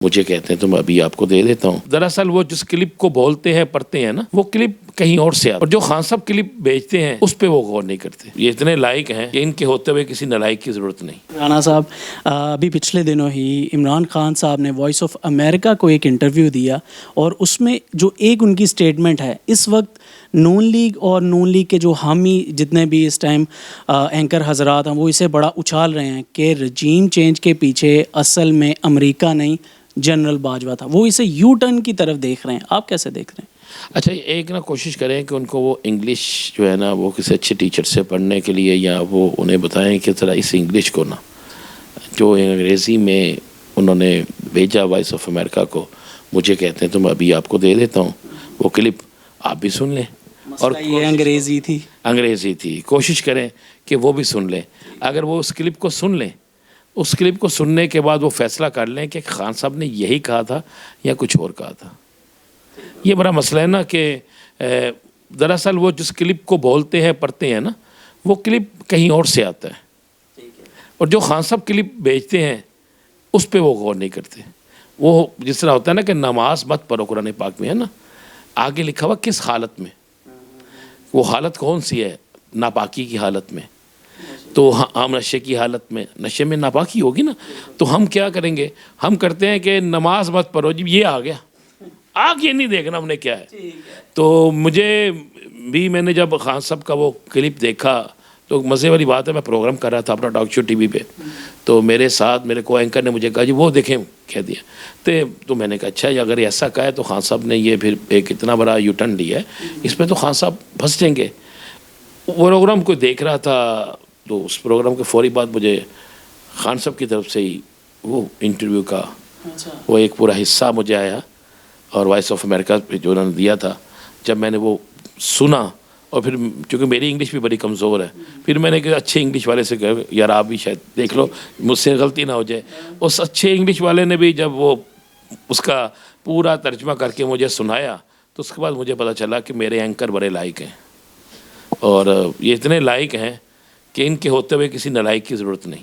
مجھے کہتے ہیں تو میں ابھی آپ کو دے دیتا ہوں. دراصل وہ جس کلپ کو بولتے ہیں پڑھتے ہیں نا وہ کلپ کہیں اور سے آتا ہے، اور جو خان صاحب کلپ بیچتے ہیں اس پہ وہ غور نہیں کرتے. یہ اتنے لائق ہیں کہ ان کے ہوتے ہوئے کسی نالائق کی ضرورت نہیں. رانا صاحب ابھی پچھلے دنوں ہی عمران خان صاحب نے وائس آف امریکہ کو ایک انٹرویو دیا، اور اس میں جو ایک ان کی سٹیٹمنٹ ہے، اس وقت نون لیگ اور نون لیگ کے جو حامی جتنے بھی اس ٹائم اینکر حضرات ہیں وہ اسے بڑا اچھال رہے ہیں کہ رجیم چینج کے پیچھے اصل میں امریکہ نہیں جنرل باجوہ تھا. وہ اسے یو ٹرن کی طرف دیکھ رہے ہیں، آپ کیسے دیکھ رہے ہیں؟ اچھا، ایک نا کوشش کریں کہ ان کو وہ انگلش جو ہے نا وہ کسی اچھے ٹیچر سے پڑھنے کے لیے، یا وہ انہیں بتائیں کہ ذرا اس انگلش کو نا جو انگریزی میں انہوں نے بھیجا وائس آف امریکہ کو، مجھے کہتے ہیں تو میں ابھی آپ کو دے دیتا ہوں وہ کلپ، آپ بھی سن لیں. اور یہ انگریزی تھی، کوشش کریں کہ وہ بھی سن لیں. اگر وہ اس کلپ کو سن لیں، اس کلپ کو سننے کے بعد وہ فیصلہ کر لیں کہ خان صاحب نے یہی کہا تھا یا کچھ اور کہا تھا. یہ بڑا مسئلہ ہے نا کہ دراصل وہ جس کلپ کو بولتے ہیں پڑھتے ہیں نا وہ کلپ کہیں اور سے آتا ہے، اور جو خان صاحب کلپ بیچتے ہیں اس پہ وہ غور نہیں کرتے. وہ جس طرح ہوتا ہے نا کہ نماز مت پڑھو، قرآن پاک میں ہے نا آگے لکھا ہوا کس حالت میں، وہ حالت کون سی ہے؟ ناپاکی کی حالت میں. تو ہم نشے کی حالت میں، نشے میں ناپاکی ہوگی نا، تو ہم کیا کریں گے؟ ہم کرتے ہیں کہ نماز مت پڑھو جی، یہ آ گیا آگے نہیں دیکھنا ہم نے کیا ہے. تو مجھے بھی، میں نے جب خان صاحب کا وہ کلپ دیکھا تو مزے والی بات ہے، میں پروگرام کر رہا تھا اپنا ٹاک شو ٹی وی پہ، تو میرے ساتھ میرے کو اینکر نے مجھے کہا جی وہ دیکھیں کہہ دیا. تو میں نے کہا اچھا اگر ایسا کہا ہے تو خان صاحب نے یہ پھر ایک اتنا بڑا یو ٹرن لیا ہے، اس پہ تو خان صاحب پھنس جائیں گے. وہ پروگرام کو دیکھ رہا تھا تو اس پروگرام کے فوری بعد مجھے خان صاحب کی طرف سے ہی وہ انٹرویو کا وہ ایک پورا حصہ مجھے آیا، اور وائس آف امریکہ پہ جو انہوں نے دیا تھا، جب میں نے وہ سنا، اور پھر چونکہ میری انگلش بھی بڑی کمزور ہے، پھر میں نے کہا اچھے انگلش والے سے کہا یار آپ بھی شاید دیکھ لو مجھ سے غلطی نہ ہو جائے. اس اچھے انگلش والے نے بھی جب وہ اس کا پورا ترجمہ کر کے مجھے سنایا تو اس کے بعد مجھے پتہ چلا کہ میرے اینکر بڑے لائق ہیں، اور یہ اتنے لائق ہیں کہ ان کے ہوتے ہوئے کسی نالائق کی ضرورت نہیں.